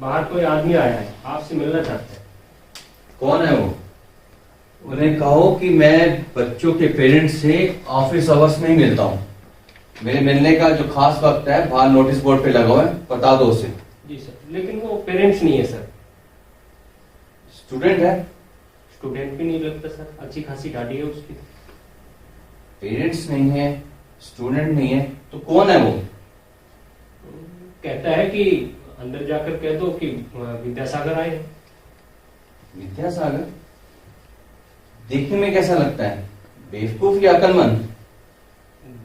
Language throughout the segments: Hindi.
बाहर कोई आदमी आया है, आपसे मिलना चाहता है। कौन है वो? उन्हें कहो कि मैं बच्चों के पेरेंट्स से ऑफिस आवर्स में ही मिलता हूँ। मेरे मिलने का जो खास वक्त है बाहर नोटिस बोर्ड पे लगा हुआ है, बता दो उसे। जी सर, लेकिन वो पेरेंट्स नहीं है सर। स्टूडेंट है? स्टूडेंट भी नहीं लगता सर, अच्छी खासी गाड़ी है उसकी। पेरेंट्स नहीं है, स्टूडेंट नहीं है, तो कौन है वो? कहता है कि अंदर जाकर कह दो कि विद्यासागर आए हैं। विद्यासागर? देखने में कैसा लगता है, बेवकूफ या अकलमंद?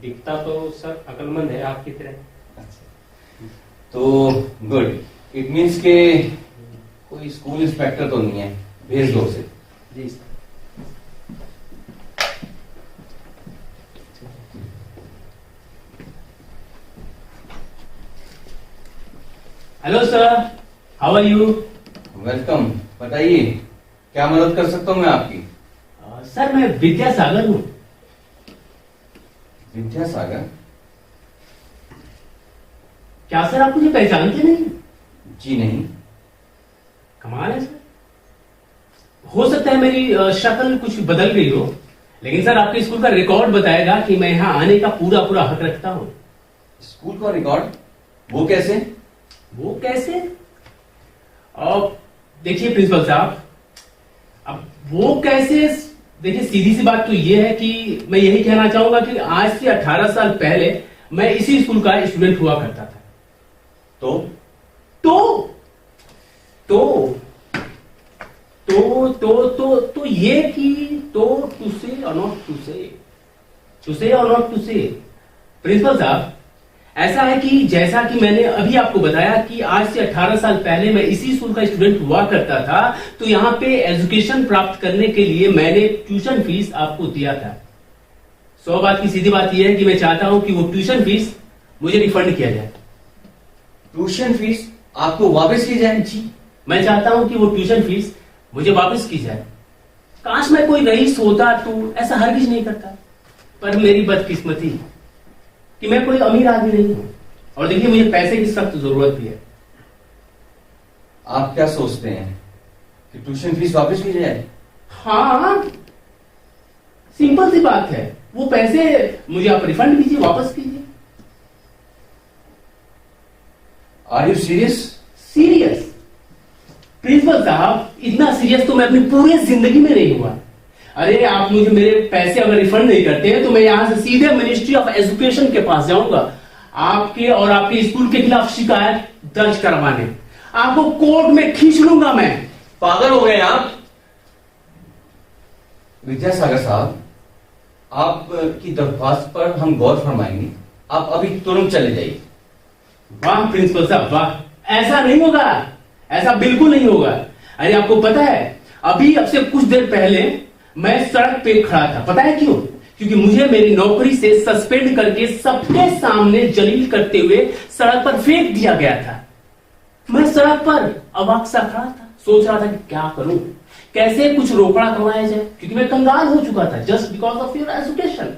दिखता तो सर अकलमंद है आपकी तरह। तो गुड, इट मीन्स के कोई स्कूल इंस्पेक्टर तो नहीं है, भेज दो उसे। जी sir. Hello sir, how are you? Welcome, बताइए क्या मदद कर सकता हूँ मैं आपकी? सर मैं विद्यासागर हूँ। विद्यासागर? क्या सर आप मुझे पहचानते नहीं? जी नहीं। कमाल है सर। हो सकता है मेरी शक्ल कुछ बदल गई हो, लेकिन सर आपके स्कूल का रिकॉर्ड बताएगा कि मैं यहाँ आने का पूरा पूरा हक रखता हूँ। स्कूल का रिकॉर्ड? वो कैसे? वो कैसे? देखिए प्रिंसिपल साहब, अब वो कैसे, देखिए सीधी सी बात तो ये है कि मैं यही कहना चाहूंगा कि आज से 18 साल पहले मैं इसी स्कूल का स्टूडेंट हुआ करता था। तो ये कि टू से और नॉट टू से प्रिंसिपल साहब, ऐसा है कि जैसा कि मैंने अभी आपको बताया कि आज से 18 साल पहले मैं इसी स्कूल का स्टूडेंट हुआ करता था, तो यहाँ पे एजुकेशन प्राप्त करने के लिए मैंने ट्यूशन फीस आपको दिया था। 100 बात की सीधी बात यह है कि मैं चाहता हूं कि वो ट्यूशन फीस मुझे रिफंड किया जाए। ट्यूशन फीस आपको वापस की जाए? जी, मैं चाहता हूं कि वो ट्यूशन फीस मुझे वापस की जाए। काश मैं कोई रईस होता तो ऐसा हरगिज नहीं करता, पर मेरी बदकिस्मती कि मैं कोई अमीर आदमी नहीं हूं, और देखिए मुझे पैसे की सख्त जरूरत भी है। आप क्या सोचते हैं कि ट्यूशन फीस वापस की जाए? हाँ, सिंपल सी बात है, वो पैसे मुझे आप रिफंड कीजिए, वापस कीजिए। Are you serious? Serious principal साहब, इतना सीरियस तो मैं अपनी पूरी जिंदगी में नहीं हुआ। अरे आप मुझे मेरे पैसे अगर रिफंड नहीं करते हैं तो मैं यहां से सीधे मिनिस्ट्री ऑफ एजुकेशन के पास जाऊंगा, आपके और आपके स्कूल के खिलाफ शिकायत दर्ज करवाने। आपको कोर्ट में खींच लूंगा मैं। पागल हो गए आप? विद्यासागर साहब, आपकी दरख्वास्त पर हम गौर फरमाएंगे, आप अभी तुरंत चले जाइए। वाह प्रिंसिपल साहब वाह, ऐसा नहीं होगा, ऐसा बिल्कुल नहीं होगा। अरे आपको पता है, अभी अब से कुछ देर पहले मैं सड़क पे खड़ा था, पता है क्यों? क्योंकि मुझे मेरी नौकरी से सस्पेंड करके सबके सामने जलील करते हुए सड़क पर फेंक दिया गया था। मैं सड़क पर अवाक सा खड़ा था, सोच रहा था कि क्या करूं, कैसे कुछ रोकड़ा करवाया जाए, क्योंकि मैं कंगाल हो चुका था just because of your education.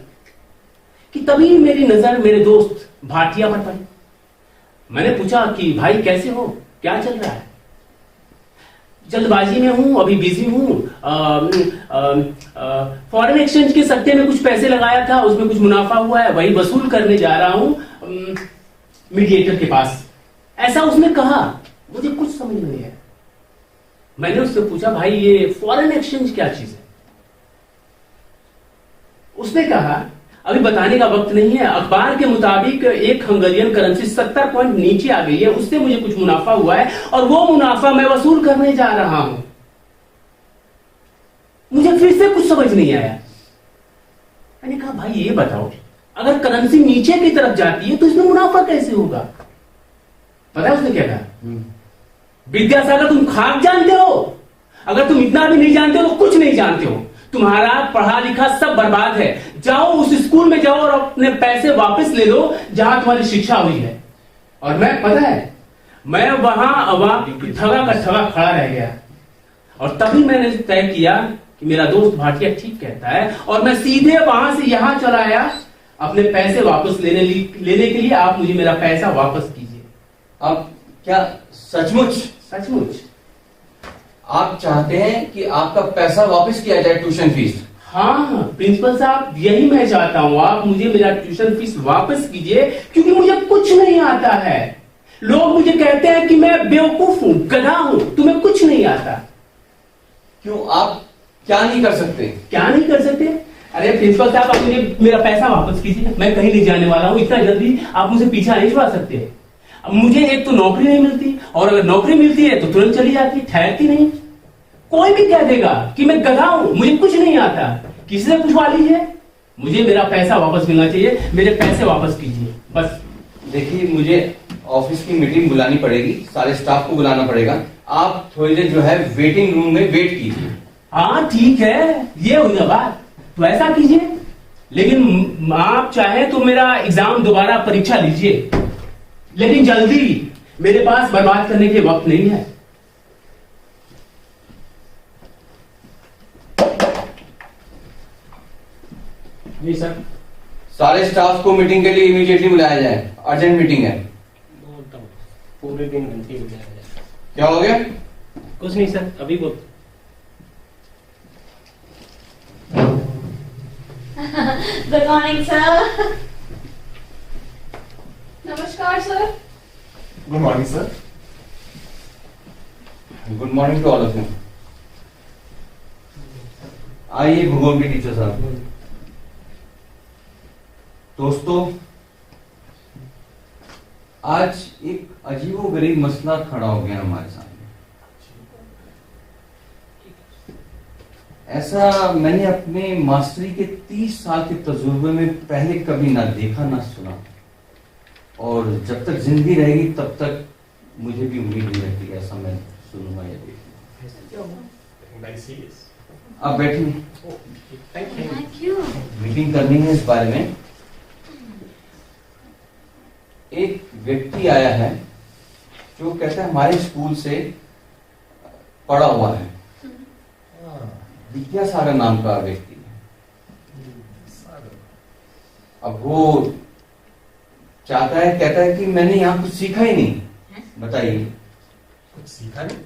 कि तभी मेरी नजर मेरे दोस्त भाटिया पर पड़ी। मैंने पूछा कि भाई कैसे हो, क्या चल रहा है? जल्दबाजी में हूं, अभी बिजी हूं, फॉरेन एक्सचेंज के सट्टे में कुछ पैसे लगाया था, उसमें कुछ मुनाफा हुआ है, वही वसूल करने जा रहा हूं मीडिएटर के पास। ऐसा उसने कहा, मुझे कुछ समझ नहीं आया। मैंने उससे पूछा भाई ये फॉरेन एक्सचेंज क्या चीज है? उसने कहा अभी बताने का वक्त नहीं है, अखबार के मुताबिक एक हंगरियन करेंसी 70 पॉइंट नीचे आ गई है, उससे मुझे कुछ मुनाफा हुआ है और वो मुनाफा मैं वसूल करने जा रहा हूं। मुझे फिर से कुछ समझ नहीं आया। मैंने कहा भाई ये बताओ, अगर करेंसी नीचे की तरफ जाती है तो इसमें मुनाफा कैसे होगा? पता है उसने क्या कहा? विद्यासागर तुम खाक जानते हो, अगर तुम इतना भी नहीं जानते हो तो कुछ नहीं जानते हो, तुम्हारा पढ़ा लिखा सब बर्बाद है। जाओ उस स्कूल में जाओ और अपने पैसे वापस ले लो जहां तुम्हारी शिक्षा हुई है। और मैं, पता है, मैं वहां अवाक ठगा का ठगा खड़ा रह गया। और तभी मैंने तय किया कि मेरा दोस्त भाटिया ठीक कहता है, और मैं सीधे वहां से यहां चला आया अपने पैसे वापस लेने के लिए। आप मुझे मेरा पैसा वापस कीजिए। आप क्या सचमुच? सचमुच? आप चाहते हैं कि आपका पैसा वापस किया जाए, ट्यूशन फीस? हाँ प्रिंसिपल साहब, यही मैं चाहता हूँ। आप मुझे मेरा ट्यूशन फीस वापस कीजिए, क्योंकि मुझे कुछ नहीं आता है। लोग मुझे कहते हैं कि मैं बेवकूफ हूँ, गधा हूँ, तुम्हें कुछ नहीं आता। क्यों, आप क्या नहीं कर सकते? क्या नहीं कर सकते? अरे प्रिंसिपल साहब, आप मुझे मेरा पैसा वापस कीजिए। मैं कहीं नहीं जाने वाला हूँ, इतना जल्दी आप मुझे पीछा नहीं छुड़ा सकते। अब मुझे एक तो नौकरी नहीं मिलती, और अगर नौकरी मिलती है तो तुरंत चली जाती, ठहरती नहीं। कोई भी कह देगा कि मैं गधा हूं, मुझे कुछ नहीं आता। किसी से पूछवा लीजिए, मुझे मेरा पैसा वापस मिलना चाहिए। मेरे पैसे वापस कीजिए बस। देखिए, मुझे ऑफिस की मीटिंग बुलानी पड़ेगी, सारे स्टाफ को बुलाना पड़ेगा। आप थोड़ी देर जो है वेटिंग रूम में वेट कीजिए। हाँ ठीक है, ये हुई ना बात, तो ऐसा कीजिए। लेकिन आप चाहे तो मेरा एग्जाम दोबारा परीक्षा लीजिए, लेकिन जल्दी, मेरे पास बर्बाद करने के वक्त नहीं है। जी सर। सारे स्टाफ को मीटिंग के लिए इमीडिएटली बुलाया जाए, अर्जेंट मीटिंग है। बोलता हूँ, पूरे दिन घंटी बजाया जाए। क्या हो गया? कुछ नहीं सर, अभी बोल। Good morning sir. नमस्कार sir. Good morning sir. Good morning to all of you. आइए भूगोल के टीचर साहब। दोस्तों, आज एक अजीबोगरीब मसला खड़ा हो गया हमारे सामने। ऐसा मैंने अपने मास्टरी के 30 साल के तजुर्बे में पहले कभी ना देखा ना सुना, और जब तक जिंदगी रहेगी तब तक मुझे भी उम्मीद नहीं रहती कि ऐसा मैं सुनूंगा या देखूंगा। आप बैठिए, थैंक यू। मीटिंग करनी है इस बारे में। एक व्यक्ति आया है जो कहता है हमारे स्कूल से पढ़ा हुआ है, विद्यासागर नाम का व्यक्ति है। अब वो चाहता है, कहता है कि मैंने यहाँ कुछ सीखा ही नहीं। बताइए, कुछ सीखा नहीं?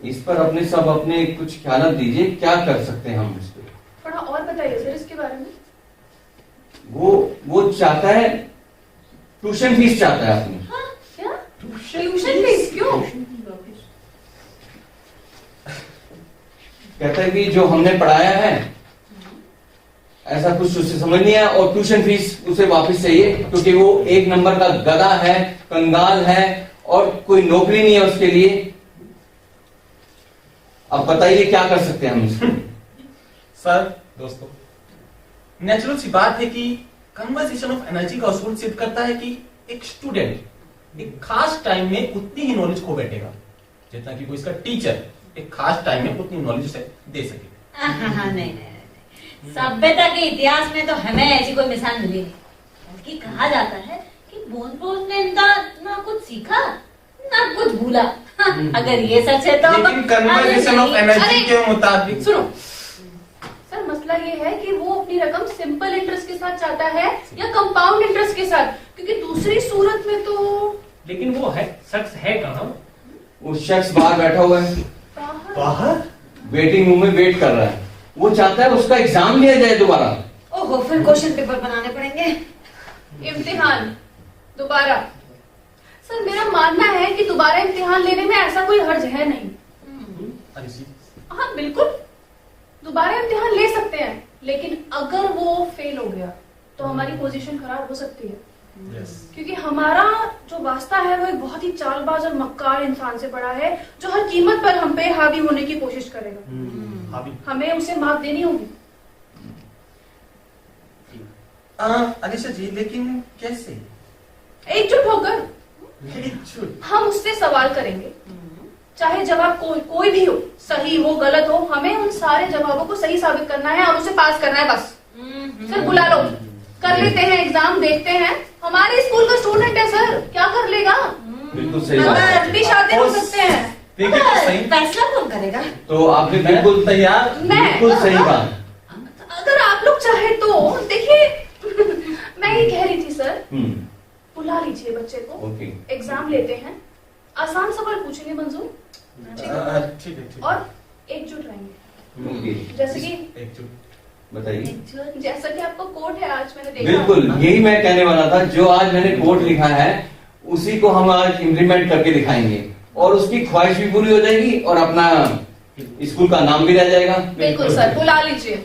इस पर अपने कुछ ख्याल दीजिए, क्या कर सकते हैं हम इस पे? थोड़ा और बताइए सर इसके बारे में। वो चाहता है, ट्यूशन फीस चाहता है अपनी। हाँ? क्या? ट्यूशन फीस क्यों? कहता है कि जो हमने पढ़ाया है ऐसा कुछ उसे समझ नहीं आया, और ट्यूशन फीस उसे वापस चाहिए, क्योंकि वो एक नंबर का गधा है, कंगाल है, और कोई नौकरी नहीं है उसके लिए। अब बताइए क्या कर सकते हैं हम इसको? सर, दोस्तों, नेचुरल सी बात है कि कन्वर्सेशन ऑफ एनर्जी का उसूल सिद्ध करता है कि एक स्टूडेंट एक खास टाइम में उतनी ही नॉलेज खो बैठेगा जितना कि कोई इसका टीचर एक खास टाइम में उतनी नॉलेज उसे दे सके। नहीं, सभ्यता के इतिहास में तो हमें ऐसी कोई मिसाल मिली नहीं। बल्कि कहा जाता है कि बूंद ने ना कुछ सीखा ना कुछ भूला। अगर ये सच है तो लेकिन कन्वर्सेशन ऑफ एनर्जी के मुताबिक सुनो सर, मसला ये है कि वो अपनी रकम सिंपल इंटरेस्ट के साथ चाहता है या कंपाउंड इंटरेस्ट के साथ, क्योंकि दूसरी सूरत में तो। लेकिन वो है शख्स है कहाँ? वो शख्स बाहर बैठा हुआ है, बाहर वेटिंग रूम में वेट कर रहा है। वो चाहता है उसका एग्जाम लिया जाए दोबारा। ओहो, फिर क्वेश्चन पेपर बनाने पड़ेंगे। इम्तिहान दोबारा। सर, मेरा मानना है कि दोबारा इम्तिहान लेने में ऐसा कोई हर्ज है नहीं। अरे जी, हाँ बिल्कुल, दोबारा इम्तिहान ले सकते हैं, लेकिन अगर वो फेल हो गया तो हमारी पोजीशन खराब हो सकती है। यस। क्योंकि हमारा जो वास्ता है वो एक बहुत ही चालबाज और मक्कार इंसान से पड़ा है, जो हर कीमत पर हम पे हावी होने की कोशिश करेगा। हावी। हमें उसे मात देनी होगी। अनिशा जी, लेकिन कैसे? एकजुट होकर एकजुट। हम उससे सवाल करेंगे, चाहे जवाब कोई भी हो, सही हो गलत हो, हमें उन सारे जवाबों को सही साबित करना है और उसे पास करना है बस। सर बुला लो, कर लेते हैं एग्जाम, देखते हैं। हमारे स्कूल का स्टूडेंट है सर, क्या कर लेगा? बिल्कुल सही बात है। भी शादी हो सकते हैं। देखिए तो सही। फैसला कौन करेगा? तो आपने बिल्कुल तैयार। बिल्कुल सही कहा। अगर आप लोग चाहे तो देखिए मैं ये कह रही थी सर बुला लीजिए बच्चे को, ओके। एग्जाम लेते हैं, आसान सवाल पूछेंगे मंजूर, ठीक है? ठीक है और एकजुट रहेंगे, ओके। जैसे कि एकजुट। बताइए। जैसा कि आपको कोड है आज मैंने देखा। बिल्कुल, यही मैं कहने वाला था। जो आज मैंने कोड लिखा है उसी को हम आज इम्प्लीमेंट करके दिखाएंगे और उसकी ख्वाहिश भी पूरी हो जाएगी और अपना स्कूल का नाम भी रह जाएगा। बिल्कुल सर, बुला लीजिए।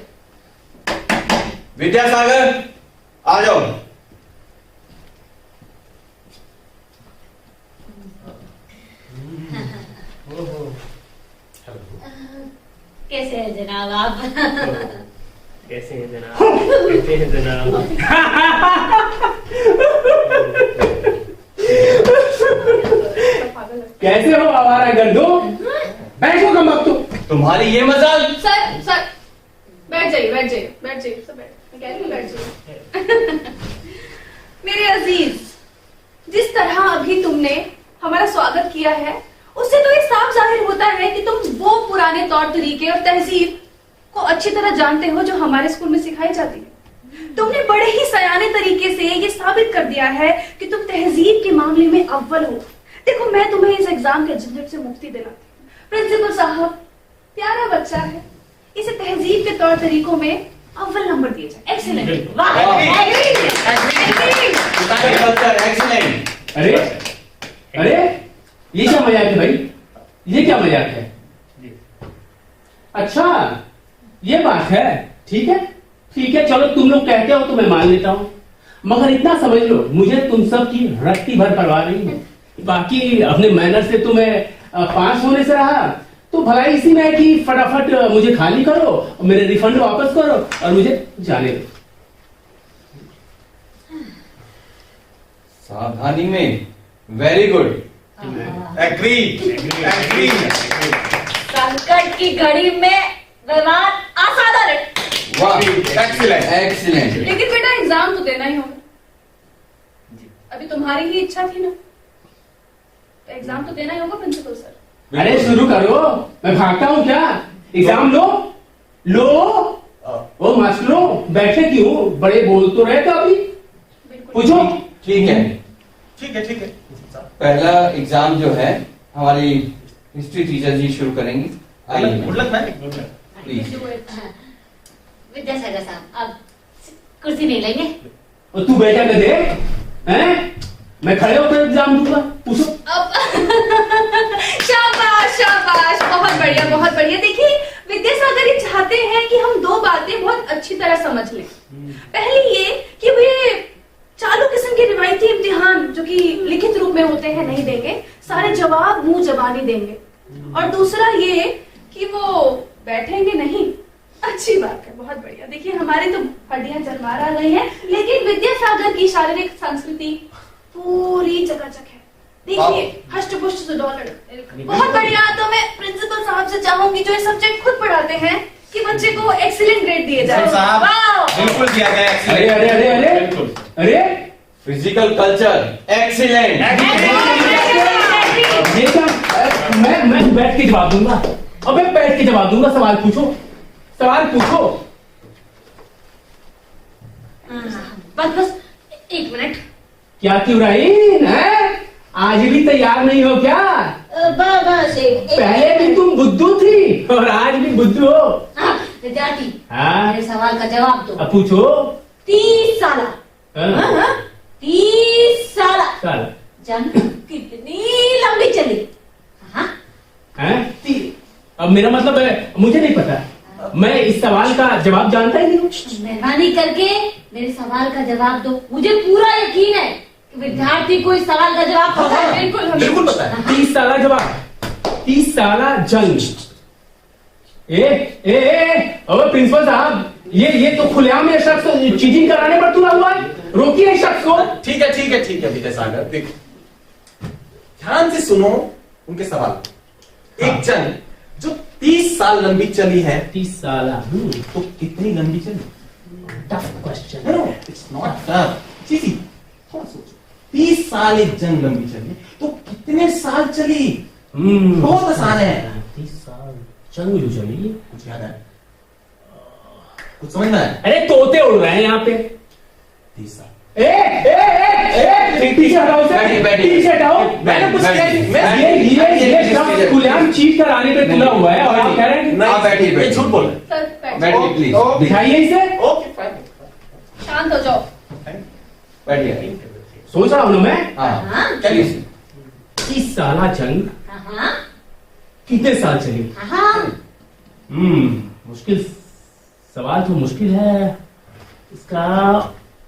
विद्यासागर आ जाओ। कैसे है जनाब आप? कैसे हैं जनाब? कैसे हैं जनाब? कैसे हो आवारा गर्दो? बैठो कम वक्त। तुम्हारी ये मजाल। सर सर बैठ जाइए, बैठ जाइए, बैठ जाइए, सब बैठ, मैं कह रही हूँ बैठ जाइए। मेरे अजीज, जिस तरह अभी तुमने हमारा स्वागत किया है उससे तो ये साफ जाहिर होता है कि तुम वो पुराने तौर तरीके और तहजीब को अच्छी तरह जानते हो जो हमारे स्कूल में सिखाई जाती है। तुमने बड़े ही सयाने तरीके से ये साबित कर दिया है कि तुम तहजीब के मामले में अव्वल हो। देखो, मैं तुम्हें इस एग्जाम के झंझट से मुक्ति दिलाती हूँ। प्रिंसिपल साहब, प्यारा बच्चा है, इसे तहजीब के तौर तरीकों में अव्वल नंबर दिए जाए। एक्सीलेंट। वाह, एक्सीलेंट। अरे अरे, ये क्या मजाक है भाई? ये क्या मजाक है? अच्छा, ये बात है। ठीक है, ठीक है, चलो तुम लोग कहते हो तो मैं मान लेता हूं, मगर इतना समझ लो, मुझे तुम सब की रत्ती भर परवाह नहीं है। बाकी अपने मैनर से तुम्हें पास होने से रहा तो भलाई इसी में है कि फटाफट मुझे खाली करो, मेरे रिफंड वापस करो और मुझे जाने दो। सावधानी में। Very good. Agree, agree. संकट की घड़ी में विवाद असाधारण। वाह, एक्सीलेंट, एक्सीलेंट। लेकिन बेटा एग्जाम तो देना ही होगा। अभी तुम्हारी ही इच्छा थी ना, तो एग्जाम तो देना ही होगा प्रिंसिपल सर। अरे शुरू करो, मैं भागता हूँ क्या? एग्जाम लो लो। ओ मास्टरों, बैठे क्यों? बड़े बोल तो रहे थे अभी। पूछो। ठीक है, ठीक है, ठीक है। पहला एग्जाम जो है हमारी हिस्ट्री टीचर जी शुरू करेंगी। आइए good luck ma'am. Please. Vidyasagar साहब, अब कुर्सी नहीं लेंगे? और तू बैठा कर देख, हैं? मैं खड़े होकर एग्जाम दूंगा। पूछो। अब शाबाश शाबाश, बहुत बढ़िया, बहुत बढ़िया। देखिए, विद्यासागर ये चाहते हैं कि हम दो बातें बहुत अच्छी तरह समझ लें। पहली ये कि वे चालू किस्म के रिवायती इम्तिहान जो कि लिखित रूप में होते हैं नहीं देंगे, सारे जवाब मुंह जबानी देंगे। और दूसरा ये कि वो बैठेंगे नहीं। अच्छी बात है, बहुत बढ़िया। देखिए, हमारी तो हड्डियां चरमारा गई हैं, लेकिन विद्यासागर की शारीरिक संस्कृति पूरी चकाचक है। देखिए, हष्ट पुष्ट सुडौल, बहुत बढ़िया। तो मैं प्रिंसिपल साहब से चाहूंगी जो ये सब्जेक्ट खुद पढ़ाते हैं कि बच्चे को एक्सीलेंट ग्रेड दिए जाए। साहब, वाह! बिल्कुल दिया गया। अरे अरे अरे अरे अरे, फिजिकल कल्चर एक्सीलेंट। ये क्या? मैं बैठ के जवाब दूंगा। अबे बैठ के जवाब दूंगा। सवाल पूछो, सवाल पूछो। बस बस एक मिनट। क्या क्यों रहीन है? आज भी तैयार नहीं हो क्या? बस एक पहले भी तुम बुद्धू थी और आज भी बुद्धू हो। विद्यार्थी, हाँ? मेरे सवाल का जवाब दो। अब पूछो। 30 साल। हाँ? 30 साल चल। जंग कितनी लंबी चली? हाँ? हैं? अब मेरा मतलब है, मुझे नहीं पता। मैं इस सवाल का जवाब जानता ही नहीं हूँ। मेहरबानी करके मेरे सवाल का जवाब दो। मुझे पूरा यकीन है कि विद्यार्थी को इस सवाल का जवाब पता है। बिल्कुल पता है। 30 साल जवाब, 30 साल जंग। ओ प्रिंसिपल साहब, ये तो खुलेआम ये शख्स चीटिंग कराने पर तुला हुआ है। रोकिए इस शख्स को। ठीक है, ठीक है, ठीक है विद्यासागर, देखो ध्यान से सुनो उनके सवाल। एक जंग जो 30 साल लंबी चली है, 30 साल तो कितनी लंबी चली? Tough question. No, it's not tough. चीज़ी, थोड़ा सोचो। 30 साल एक जंग लंबी चली, तो कितने साल चली? बहुत आसान है। 30 साल जंग जो चली। कुछ याद है? कुछ समझना है? अरे तोते उड़ रहे हैं यहाँ पे। 30 साल। पीछे हटाओ उसे, बैठिए, बैठिए। पीछे हटाओ। मैंने कुछ बैठिए, कह नहीं। बैठिए। ये सब खुलेआम चीट कराने पे तुला हुआ है और आप कह रहे हैं कि आप बैठिए, ये बैठिए। झूठ बोल रहे हैं। सर बैठ बैठिए प्लीज, दिखाइए इसे। Okay fine. शांत हो जाओ। बैठिए। सोच रहा हूं ना मैं, हाँ चलिए। इस साला जंग हाँ कितने साल चली? हाँ मुश्किल सवाल तो मुश्किल है। इसका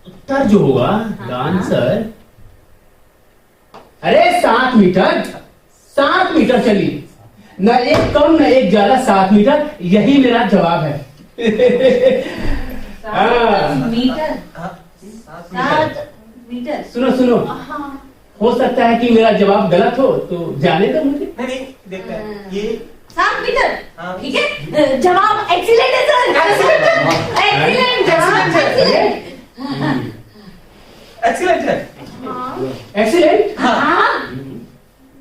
उत्तर जो होगा, द आंसर, अरे 7 मीटर, 7 मीटर चली। न एक कम न एक ज्यादा, 7 मीटर, यही मेरा जवाब है। 7 मीटर, हाँ, 7 मीटर। सुनो सुनो, हाँ हो सकता है कि मेरा जवाब गलत हो, तो जाने दो मुझे। नहीं नहीं देखते हैं ये 7 मीटर, हाँ। ठीक है। जवाब एक्सीलेंट है सर, एक्सीलेंट जवाब, एक्सीलेंट। एक्सीलेंट है। हाँ एक्सीलेंट? हाँ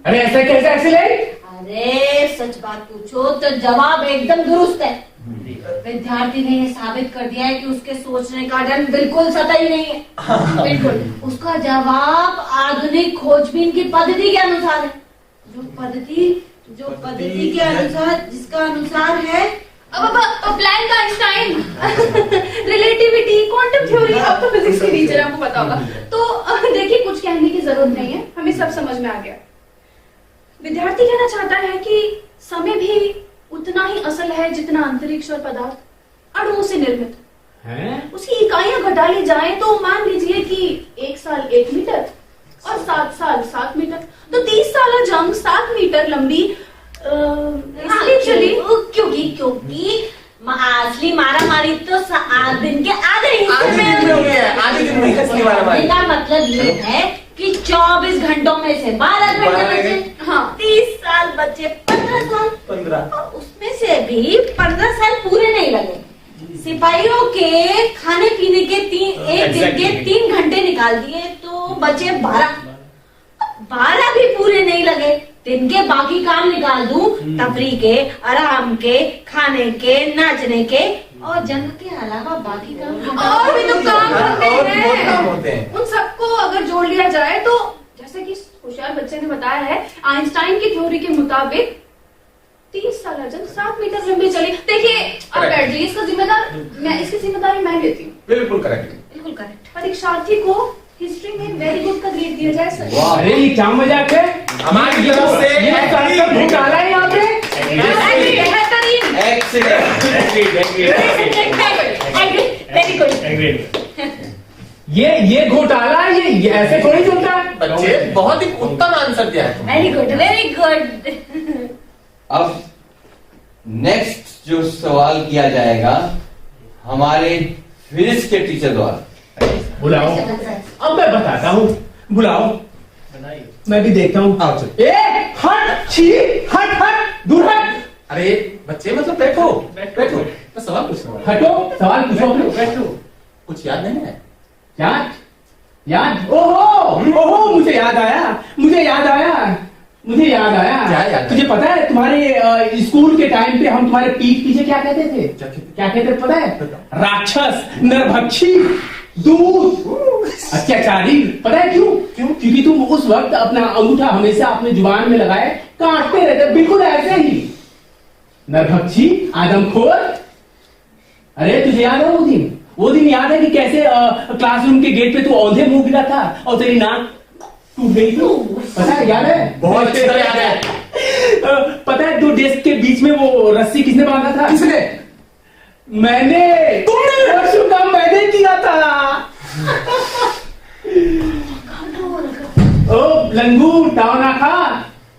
अरे ऐसा कैसे एक्सीलेंट? अरे सच बात पूछो तो जवाब एकदम दुरुस्त है। विद्यार्थी ने ये साबित कर दिया है कि उसके सोचने का ढंग बिल्कुल सतही नहीं है। बिल्कुल उसका जवाब आधुनिक खोजबीन की पद्धति के अनुसार है। जो पद्धति के अनुसार, जिसका अनुसार है अब Planck Einstein, relativity, quantum theory. अब तो फिजिक्स के टीचर आपको पता होगा। तो देखिए, कुछ कहने की जरूरत नहीं है, हमें सब समझ में आ गया। विद्यार्थी कहना चाहता है कि समय भी उतना ही असल है जितना अंतरिक्ष और पदार्थ अणुओं से निर्मित हैं? उसकी इकाइयां घटा ली जाए तो मान लीजिए कि 1 साल 1 मीटर और 7 साल 7 मीटर, तो 30 साल जंग 7 मीटर लंबी इसलिए चली क्योंकि असली मारा मारी तो दिन के आधे हिस्से आधे दिन में हो गया है, आधे दिन में असली मारामारी। इसका मतलब ये है कि 24 घंटों में से 12 घंटे 12 बचे। हाँ 30 साल बचे 15 साल, 15। और उसमें से भी 15 साल पूरे नहीं लगे। सिपाहियों के खाने पीने के एक दिन के 3 घंटे निकाल दिए तो बचे 12 भी पूरे नहीं लगे। दिन के बाकी काम निकाल दूं, तफरी के, आराम के, खाने के, नाचने के और जंग के अलावा बाकी काम और भी तो काम होते और भी बहुत काम हैं। होते हैं। उन सबको अगर जोड़ लिया जाए तो जैसे कि होशियार बच्चे ने बताया है, आइंस्टाइन की थ्योरी के मुताबिक 30 साल जंग 7 मीटर लंबी चली। देखिए अब बैठ जाइए, इसका इसकी जिम्मेदारी मैं लेती हूँ। बिल्कुल करेक्ट। बिल्कुल करेक्ट। परीक्षार्थी को हिस्ट्री में वेरी गुड का ग्रेड दिया जाए सर। वाह। अरे ये क्या मजाक है? हमारी तरफ से ये कार्यक्रम घोटाला है यहाँ पे। बेहतरीन। एक्सीलेंट। Very good. ये घोटाला है, ये ऐसे थोड़ी चलता है। बच्चे बहुत ही उत्तम आंसर दिया है तुमने। Very good, very good. अब नेक्स्ट जो सवाल किया जाएगा हमारे फिजिक्स के टीचर द्वारा। बुलाओ, अब मैं बताता हूँ। बुलाओ, मैं भी देखता हूँ। आओ चलो। हट छी, हट दूर हट। अरे बच्चे मतलब बैठो बैठो, मैं सवाल पूछ रहा हूँ। हटो, सवाल पूछो। बैठो। कुछ याद नहीं है? याद ओहो मुझे याद आया। क्या याद है? तुझे पता है तुम्हारे स्कूल के टाइम पे हम तुम्हारे पीठ पीछे क्या कहते थे? क्या कहते थे पता है? राक्षस, नरभक्षी, दूत, अत्याचारी। पता है क्यों? क्योंकि तुम उस वक्त अपना अंगूठा हमेशा अपने जुबान में लगाए काटते रहते, बिल्कुल ऐसे ही। नरभक्षी, आदमखोर। अरे तुझे याद है वो दिन याद है कि कैसे क्लासरूम के गेट पे तू औंधे मुंह गिरा था और तेरी नाक टूट गई थी? पता है? याद है? बहुत अच्छी तरह याद है। पता है 2 डेस्क के बीच में वो रस्सी किसने बांधा था? किसने? मैंने। तुमने? शुभ काम मैंने किया था। ओ लंगू, टाव ना खा,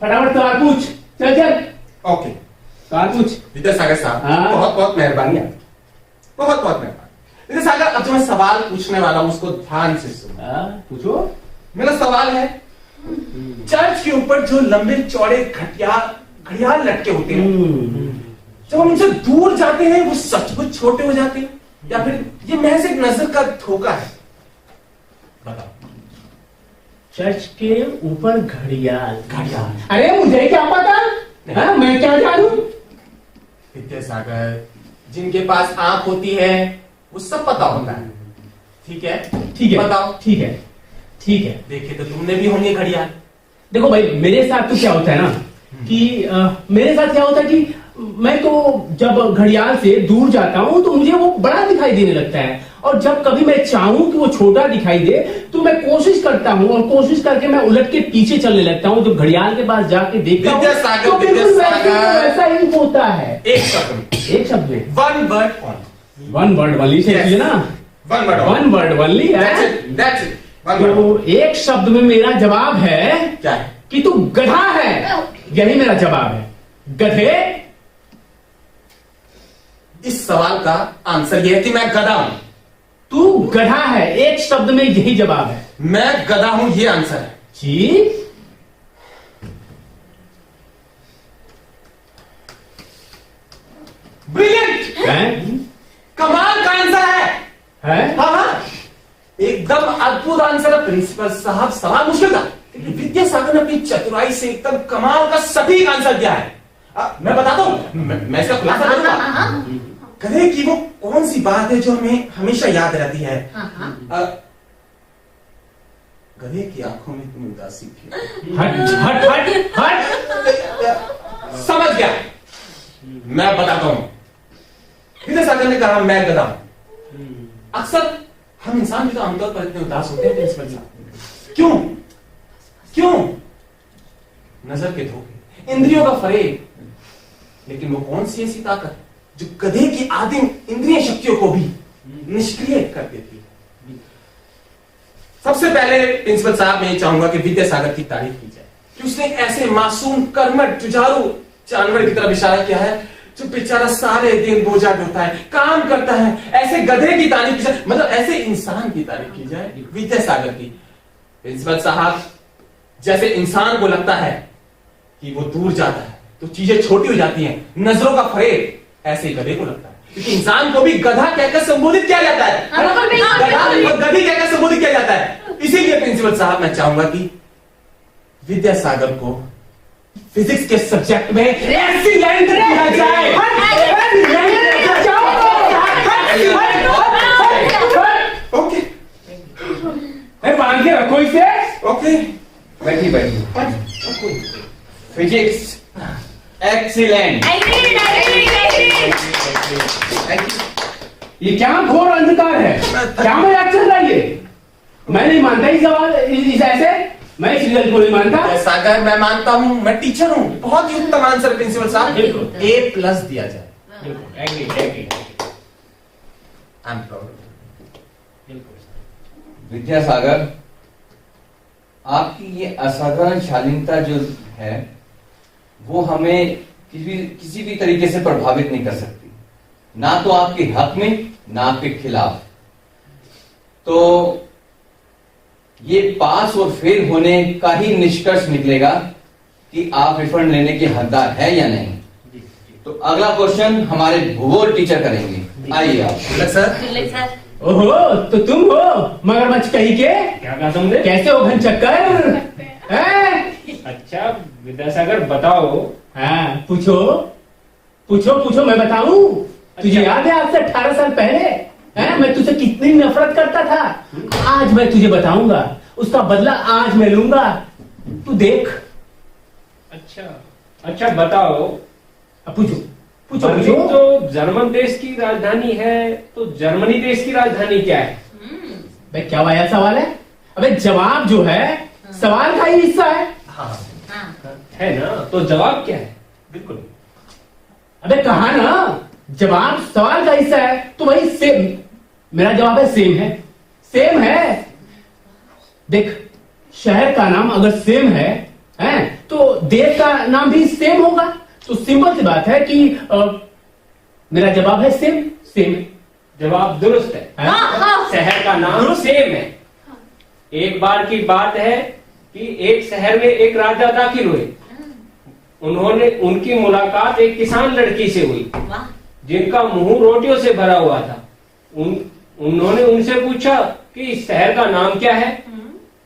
फटाफट सवाल पूछ। चल ओके सवाल पूछ। विद्यासागर साहब, हाँ। बहुत बहुत मेहरबानी आपकी, बहुत बहुत मेहरबानी। विद्यासागर, अब जो मैं सवाल पूछने वाला हूँ उसको ध्यान से सुनो। पूछो। मेरा सवाल है, चर्च के ऊपर जो लंबे चौड़े घड़ियाल लटके होते हैं, जब हम उनसे दूर जाते हैं वो सचमुच छोटे हो जाते हैं या फिर ये महज एक नजर का धोखा है? बताओ। चर्च के ऊपर घड़ियाल। अरे मुझे क्या पता? मैं क्या जानूं? विद्यासागर, जिनके पास आंख होती है वो सब पता होता है। ठीक है ठीक है, बताओ। ठीक है, ठीक है। देखे तो तुमने भी होंगे घड़ियाल। देखो भाई, मेरे साथ तो क्या होता है ना कि मेरे साथ क्या होता है कि मैं तो जब घड़ियाल से दूर जाता हूं तो मुझे वो बड़ा दिखाई देने लगता है, और जब कभी मैं चाहूं कि वो छोटा दिखाई दे तो मैं कोशिश करता हूं, और कोशिश करके मैं उलट के पीछे चलने लगता हूं। जब घड़ियाल के पास जाके देखता हूं विद्यासागर, तो बिल्कुल विद्यासागर। वैसा ही होता है। एक शब्द में one word one word one word only से Yes. है ना, one word one word only है। That's it one word. तो एक शब्द में मेरा जवाब है क्या है? कि तू गधा है। यही मेरा जवाब है, गधे। इस सवाल का आंसर यह है कि मैं गधा हूं। तू गधा है, एक शब्द में यही जवाब है मैं गधा हूं, ये आंसर है। जी। ब्रिलियंट, है? कमाल का आंसर है। है? हाँ हाँ, एकदम अद्भुत आंसर है प्रिंसिपल साहब। सवाल मुश्किल था लेकिन विद्यासागर ने अपनी चतुराई से एकदम कमाल का सटीक आंसर दिया है। मैं बताता हूं, मैं इसका खुलासा करूंगा। गधे की वो कौन सी बात है जो हमें हमेशा याद रहती है? गधे की आंखों में तुम उदासी थी। हट हट हट हट। समझ गया, मैं बताता हूं। विद्यासागर ने कहा मैं गधा हूं। अक्सर हम इंसान भी तो आमतौर पर इतने उदास होते हैं प्रिंसिपल साहब। क्यों क्यों? नजर के धोखे, इंद्रियों का फरेब। लेकिन वो कौन सी ऐसी ताकत जो गधे की आदिम इंद्रिय शक्तियों को भी निष्क्रिय कर देती है? सबसे पहले प्रिंसिपल साहब मैं ये चाहूंगा कि विद्यासागर की तारीफ की जाए कि उसने एक ऐसे मासूम कर्मठ जुझारू जानवर की तरफ इशारा किया है जो बेचारा सारे दिन बोझा ढोता है, काम करता है। ऐसे गधे की तारीफ की जाए, मतलब ऐसे इंसान की तारीफ की जाए, विद्यासागर की। प्रिंसिपल साहब, जैसे इंसान को लगता है कि वो दूर जाता है तो चीजें छोटी हो जाती हैं, नजरों का फरेब, ऐसे ही गधे को लगता है। क्योंकि इंसान को भी गधा कहकर संबोधित किया जाता है, गधा और गधी कहकर संबोधित किया जाता है। इसीलिए प्रिंसिपल साहब मैं चाहूंगा कि विद्यासागर को फिजिक्स के सब्जेक्ट में एक्सीलेंट दिया जाए। ओके, बांध के रखो इसे। ओके, बैठी बैठी। Physics excellent. ये क्या घोर अंधकार है? क्या मजाक चल रहा है ये? मैं नहीं मानता इस सवाल, इस ऐसे मैं इस रिजल्ट को नहीं मानता। सागर मैं मानता हूं, मैं टीचर हूं। बहुत ही उत्तम आंसर प्रिंसिपल साहब, A+ दिया जाए। Agree agree. I am proud. Vidyasagar, आपकी ये असाधारण शालीनता जो है वो हमें किसी भी तरीके से प्रभावित नहीं कर सकती, ना तो आपके हक में ना आपके खिलाफ। तो ये पास और फेल होने का ही निष्कर्ष निकलेगा कि आप रिफंड लेने के हकदार है या नहीं। तो अगला क्वेश्चन हमारे भूगोल टीचर करेंगे। आइए आप। सर, ओहो, तो तुम हो मगरमच्छ कहीं के? क्या कहा तुमने? कैसे हो घन चक्कर? अच्छा विद्यासागर बताओ। हाँ, पूछो पूछो पूछो, मैं बताऊं? तुझे याद है आज से 18 साल पहले मैं तुझसे कितनी नफरत करता था? आज मैं तुझे बताऊंगा, उसका बदला आज मैं लूंगा, तू देख। अच्छा बताओ। अब पूछो पूछो बर्लिन पूछो। तो जर्मन देश की राजधानी है, तो जर्मनी देश की राजधानी क्या है? भाई क्या वाया सवाल है? अबे जवाब जो है सवाल का ही हिस्सा है। है ना, तो जवाब क्या है? बिल्कुल। अबे कहा ना, जवाब सवाल का हिस्सा है, तो वही सेम। मेरा जवाब है सेम है, सेम है। देख, शहर का नाम अगर सेम है तो देश का नाम भी सेम होगा। तो सिंपल सी बात है कि मेरा जवाब है सेम, सेम है। जवाब दुरुस्त है। शहर का नाम सेम है। एक बार की बात है कि एक शहर में एक राजा दाखिल हुए। उनकी मुलाकात एक किसान लड़की से हुई जिनका मुंह रोटियों से भरा हुआ था। उन्होंने उनसे पूछा कि इस शहर का नाम क्या है?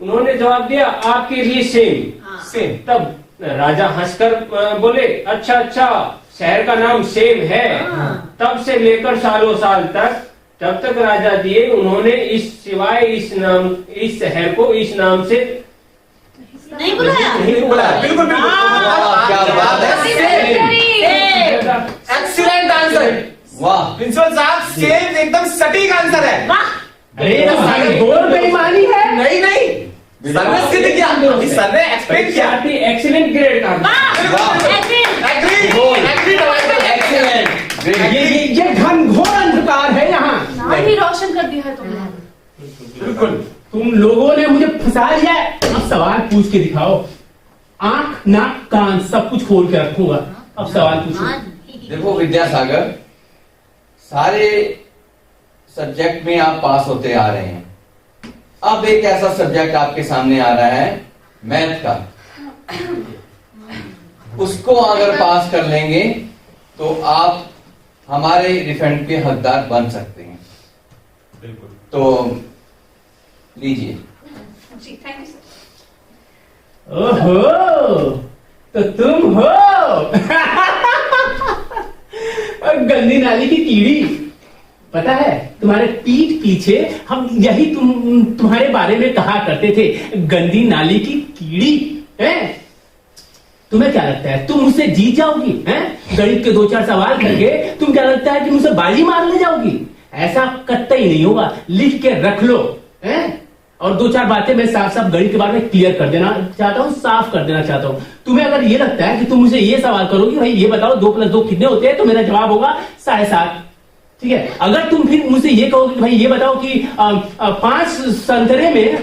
उन्होंने जवाब दिया, आपके लिए सेम। सेम। तब राजा हंसकर बोले, अच्छा शहर का नाम सेम है। तब से लेकर सालों साल तक तब तक राजा दिए उन्होंने इस सिवाय इस शहर को इस नाम से नहीं बुलाया। नहीं बुलाया, बिल्कुल बिल्कुल। वाह, क्या बात है। Excellent answer. वाह, प्रिंसिपल साहब सेम एकदम सटीक आंसर है। वाह, अरे गोल बेईमानी है। नहीं नहीं, सर ने सिद्ध किया, अभी सर ने एक्सप्लेन किया। एक्सीलेंट ग्रेड का वाह, एग्री एक्सीलेंट, ये घनघोर अंधकार है यहाँ। नाम ही रोशन कर दिया है तुमने। बिल्कुल, तुम लोगों ने मुझे फंसा लिया है। अब सवाल पूछ के दिखाओ, आंख नाक कान सब कुछ खोल के रखूंगा। अब सवाल पूछो। देखो विद्यासागर, सारे सब्जेक्ट में आप पास होते आ रहे हैं। अब एक ऐसा सब्जेक्ट आपके सामने आ रहा है मैथ का, उसको अगर पास कर लेंगे तो आप हमारे रिफंड के हकदार बन सकते हैं। बिल्कुल। तो लीजिए। जी थैंक यू सर। ओहो, तो तुम हो गंदी नाली की कीड़ी। पता है, तुम्हारे पीठ पीछे हम यही तुम्हारे बारे में कहा करते थे, गंदी नाली की कीड़ी है। तुम्हें क्या लगता है तुम मुझसे जीत जाओगी? हैं? गणित के 2-4 सवाल करके तुम क्या लगता है कि मुझसे बाजी मार ले जाओगी? ऐसा कतई नहीं होगा, लिख के रख लो। हैं? और 2-4 बातें मैं साफ साफ गणित के बारे में क्लियर कर देना चाहता हूँ, साफ कर देना चाहता हूँ। तुम्हें अगर ये लगता है कि तुम मुझे ये सवाल करोगी, भाई ये बताओ 2 + 2 कितने होते हैं, तो मेरा जवाब होगा 7.5। ठीक है। अगर तुम फिर मुझसे ये कहोगे कि भाई ये बताओ कि 5 संतरे में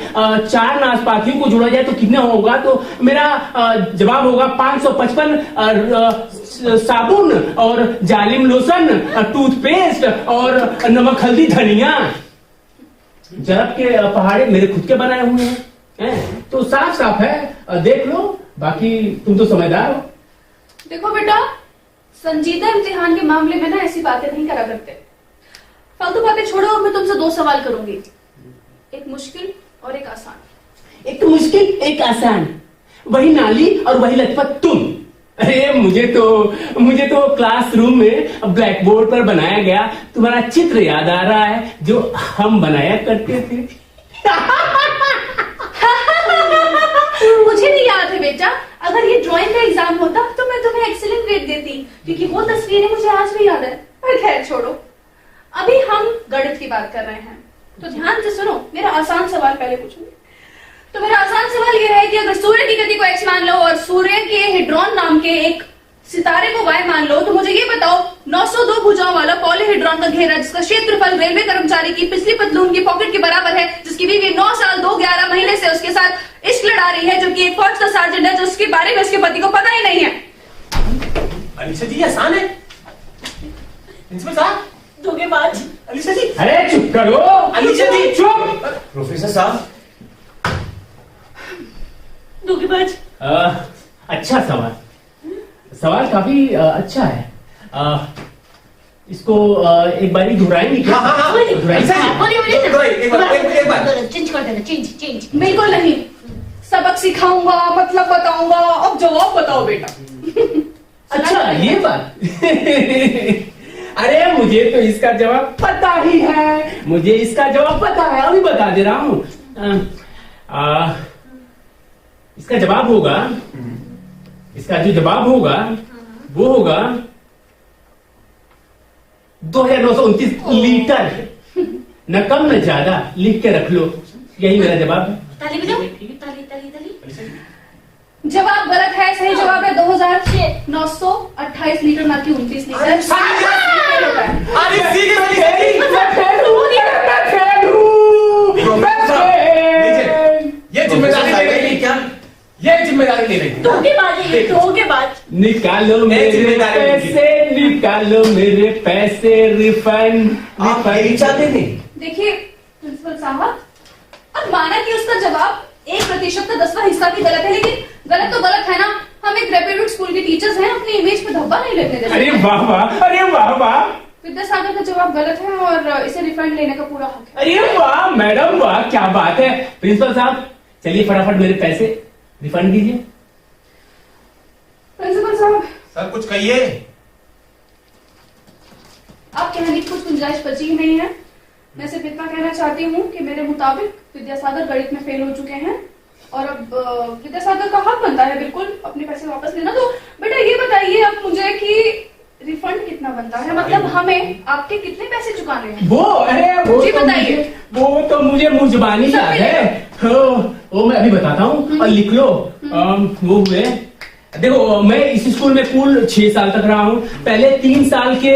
4 नाशपातियों को जोड़ा जाए तो कितने होगा, तो मेरा जवाब होगा 555 साबुन और जालिम लोशन, टूथपेस्ट और नमक हल्दी धनिया। जरब के पहाड़े मेरे खुद के बनाए हुए हैं। तो साफ साफ है, देख लो। बाकी तुम तो समझदार हो। देखो बेटा, संजीदा इम्तिहान के मामले में ना ऐसी बातें नहीं करा करते। फालतू बातें छोड़ो और मैं तुमसे 2 सवाल करूंगी, एक मुश्किल और एक आसान। एक मुश्किल एक आसान, वही नाली और वही लथपथ तुम। अरे मुझे तो क्लासरूम में ब्लैक बोर्ड पर बनाया गया तुम्हारा चित्र याद आ रहा है, जो हम बनाया करते थे। मुझे नहीं याद है बेटा, अगर ये ड्राइंग का एग्जाम होता तो मैं तुम्हें एक्सीलेंट ग्रेड देती, क्योंकि वो तस्वीरें मुझे आज भी याद है। पर खैर छोड़ो, अभी हम गणित की बात कर रहे हैं, तो ध्यान से सुनो। मेरा आसान सवाल पहले पूछूंगी। तो मेरा आसान सवाल ये है कि अगर सूर्य की गति को x मान लो और सूर्य के हेड्रॉन नाम के एक सितारे को y मान लो, तो मुझे ये बताओ 902 भुजाओं वाला पॉलीहेड्रॉन का घेरा, जिसका क्षेत्रफल रेलवे कर्मचारी की पिछली पतलून की पॉकेट के बराबर है, जिसकी बीवी 9 साल 2-11 महीने से उसके साथ इश्क लड़ा रही है, जो कि एक फौज का सार्जेंट है, जो उसके बारे में उसके पति को पता ही नहीं है। अलीशा जी आसान है। प्रिंसिपल साहब, धोखेबाज। अलीशा जी। अरे चुप करो अलीशा जी, चुप। प्रोफेसर साहब, धोखेबाज। अच्छा सवाल काफी अच्छा है। इसको एक बारी दोहराएंगे क्या? हाँ, हाँ, हाँ। दोहराएंगे। एक बार। चेंज कर देना, चेंज। बिल्कुल नहीं, सबक सिखाऊंगा, मतलब बताऊंगा। अब जवाब बताओ बेटा। अच्छा ये बात। अरे मुझे तो इसका जवाब पता ही है, मुझे इसका जवाब पता है, अभी बता दे रहा हूं। इसका जवाब होगा, इसका जो जवाब होगा वो होगा 2929 लीटर। न कम न ज्यादा, लिख के रख लो, यही मेरा जवाब है। ताली बजाओ, ताली। जवाब गलत है, सही जवाब है 2928 लीटर, ना कि 29 लीटर। अरे ये जिम्मेदारी ले रही क्या? ये जिम्मेदारी ले रही। धोखेबाज। निकालो मेरे पैसे, निकालो मेरे पैसे, रिफंड। आप यही चाहते थे? देखिए प्रिंसिपल साहब, अब माना कि उसका जवाब 1% का 10वां हिस्सा भी गलत है, लेकिन गलत तो गलत है ना। हम एक रेप्यूटेड स्कूल के टीचर्स हैं, अपनी इमेज पे धब्बा नहीं लगने देते। अरे वाह वाह, अरे वाह वाह। विद्यासागर का जवाब गलत है और इसे रिफंड लेने का पूरा हक है। अरे वाह मैडम, वाह क्या बात है। प्रिंसिपल साहब चलिए फटाफट मेरे पैसे रिफंड दीजिए। प्रिंसिपल साहब, सर कुछ कहिए। आप कहने की कुछ गुंजाइश बची ही नहीं है। मैं सिर्फ इतना कहना चाहती हूँ कि मेरे मुताबिक विद्यासागर गणित में फेल हो चुके हैं और अब विद्यासागर का हक बनता है बिल्कुल अपने पैसे वापस लेना। तो बेटा ये बताइए अब मुझे कि रिफंड कितना बनता है, मतलब हमें आपके कितने पैसे चुकाने हैं? वो जी तो बताइए। वो तो मुझे मुंह जुबानी याद है। वो मैं अभी बताता हूँ और लिख लो। वो हुए, देखो मैं इस स्कूल में कुल 6 साल तक रहा हूँ। पहले 3 साल के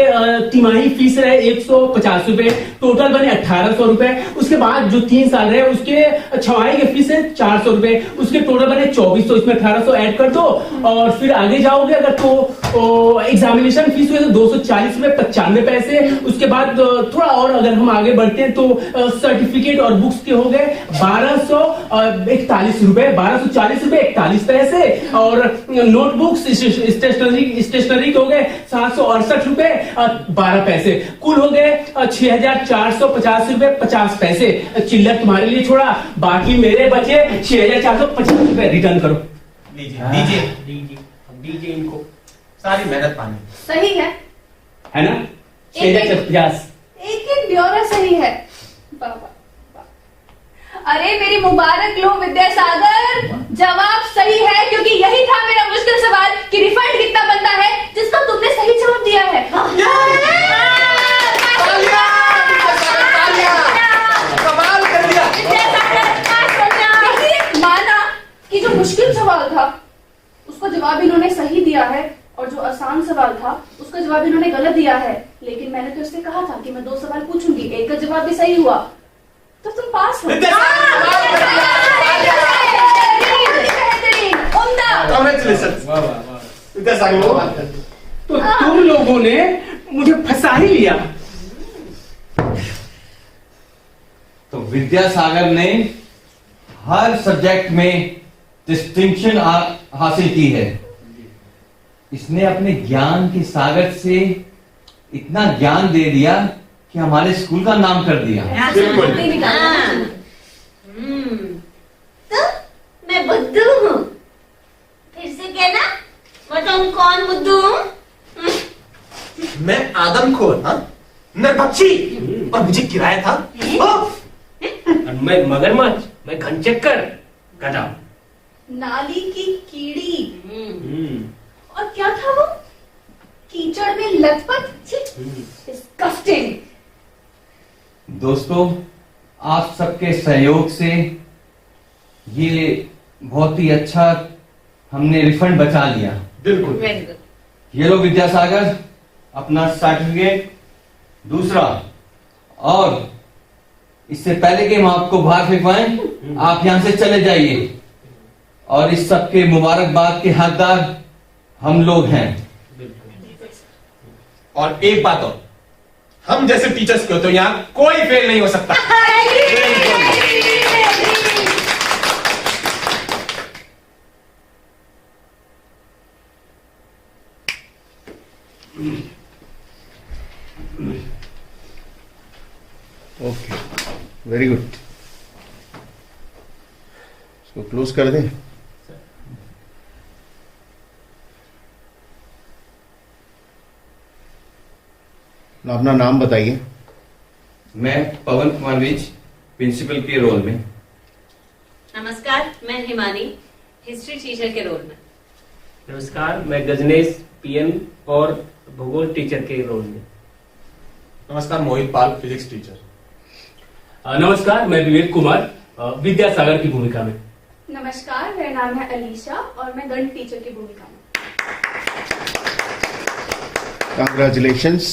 तिमाही फीस रहे 150 रुपए, टोटल बने 1800 रुपए। उसके बाद जो 3 साल रहे उसके छमाही के फीस है 400 रुपए, उसके टोटल बने 2400। इसमें 1800 ऐड कर दो और फिर आगे जाओगे अगर तो एग्जामिनेशन फीस हुए तो 240 रुपए 95 पैसे। उसके बाद थोड़ा और अगर हम आगे बढ़ते हैं तो सर्टिफिकेट और बुक्स के हो गए 1241 रुपए, 1240 रुपए 41 पैसे। और नोटबुक्स स्टेशनरी के हो गए 768 रुपए 12 पैसे। कुल हो गए 6450 रुपए 50 पैसे। चिल्लर तुम्हारे लिए छोड़ा, बाकी मेरे बचे 6450 रुपए। रिटर्न करो। दीजिए इनको सारी मेहनत पानी। सही है ना? 6450। एक ब्यौरा सही है। वाह, वाह, वाह। अरे मेरी मुबारक लो विद्यासागर, जवाब सही है क्योंकि यही था मेरा मुश्किल सवाल कि रिफंड कितना बनता है, जिसका तुमने सही जवाब दिया है। कमाल कर दिया। माना कि जो मुश्किल सवाल था उसका जवाब इन्होंने सही दिया है और जो आसान सवाल था उसका जवाब इन्होंने गलत दिया है, लेकिन मैंने तो इससे कहा था कि मैं 2 सवाल पूछूंगी, एक का जवाब भी सही हुआ तो तुम पास हो। तो तुम लोगों ने मुझे फंसा ही लिया। तो विद्यासागर ने हर सब्जेक्ट में डिस्टिंक्शन हासिल की है। इसने अपने ज्ञान के सागर से इतना ज्ञान दे दिया कि हमारे स्कूल का नाम कर दिया। तो मैं बुद्धू हूँ, फिर से कहना, बताऊँ कौन बुद्धू हूँ? मैं आदमखोर, हाँ, नरभक्षी, और मुझे किराया था। और मैं मगरमच्छ, मैं घनचक्कर, गधा। नाली की कीड़ी और क्या था वो, कीचड़ में लथपथ। डिस्गस्टिंग। दोस्तों, आप सबके सहयोग से ये बहुत ही अच्छा हमने रिफंड बचा लिया। बिल्कुल। Very good. ये लो विद्यासागर अपना सर्टिफिकेट। दूसरा, और इससे पहले कि हम आपको बाहर फेंकवाएं, आप यहां से चले जाइए। और इस सब के मुबारकबाद के हकदार हम लोग हैं। और एक बात और, हम जैसे टीचर्स के हो तो यहाँ कोई फेल नहीं हो सकता। Okay, very good. इसको क्लोज कर दें। अपना नाम बताइए। मैं पवन कुमार विज, प्रिंसिपल के रोल में। नमस्कार, मैं हिमानी, हिस्ट्री टीचर के रोल में। नमस्कार, मैं गजनेश, पीएन और भूगोल टीचर के रोल में। नमस्कार, मोहित पाल, फिजिक्स टीचर। नमस्कार, मैं विवेक कुमार, विद्यासागर की भूमिका में। नमस्कार, मेरा नाम है अलीशा और मैं गणित टीचर की भूमिका में। Congratulations.